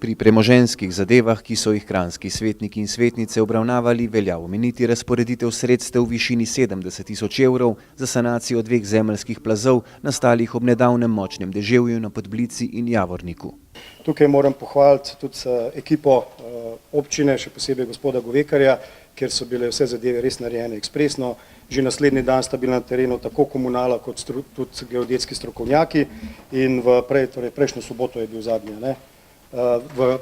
Pri premoženjskih zadevah, ki so jih kranjski svetniki in svetnice obravnavali, velja omeniti razporeditev sredstev v višini 70 tisoč evrov za sanacijo dveh zemeljskih plazov, nastalih ob nedavnem močnem deževju na Podblici in Javorniku. Tukaj moram pohvaliti tudi ekipo občine, še posebej gospoda Govekarja, ker so bile vse zadeve res narejene ekspresno. Že naslednji dan sta bili na terenu tako komunala kot tudi geodetski strokovnjaki in prejšnjo soboto je bil zadnji.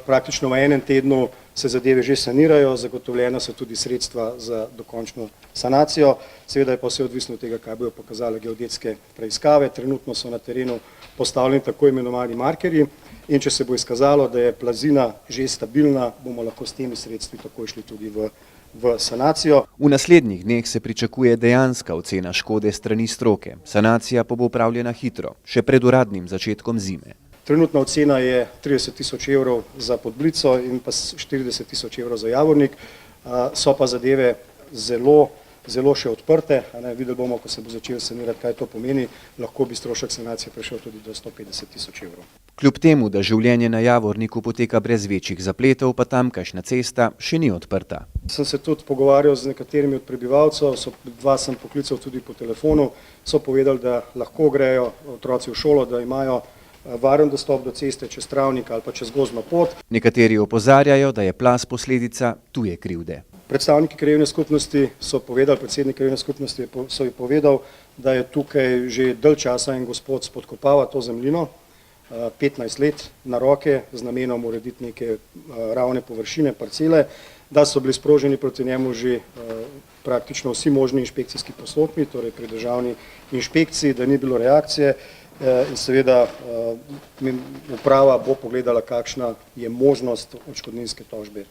Praktično v enem tednu se zadeve že sanirajo, zagotovljena so tudi sredstva za dokončno sanacijo. Seveda je pa vse odvisno od tega, kaj bodo pokazale geodetske preiskave. Trenutno so na terenu postavljeni tako imenovani markerji in če se bo izkazalo, da je plazina že stabilna, bomo lahko s temi sredstvi takoj šli tudi v sanacijo. V naslednjih dneh se pričakuje dejanska ocena škode strani stroke. Sanacija pa bo upravljena hitro, še pred uradnim začetkom zime. Trenutna ocena je 30 tisoč evrov za Podblico in pa 40 tisoč evrov za Javornik. So pa zadeve zelo še odprte. Videli bomo, ko se bo začelo sanirati, kaj to pomeni. Lahko bi strošek sanacije prišel tudi do 150 tisoč evrov. Kljub temu, da življenje na Javorniku poteka brez večjih zapletov, pa tamkajšnja cesta še ni odprta. Sem se tudi pogovarjal z nekaterimi od prebivalcev, dva sem poklical tudi po telefonu, so povedali, da lahko grejo otroci v šolo, da imajo varen dostop do ceste čez travnik ali pa čez gozdno pot. Nekateri opozarjajo, da je plaz posledica tuje krivde. Predstavniki krajevne skupnosti so povedali, predsednik krajevne skupnosti so ji povedal, da je tukaj že dalj časa en gospod spodkopava to zemljino, 15 let na roke z namenom urediti neke ravne površine, parcele, da so bili sproženi proti njemu že praktično vsi možni inšpekcijski postopki, torej pri državni inšpekciji, da ni bilo reakcije. In seveda uprava bo pogledala, kakšna je možnost odškodninske tožbe.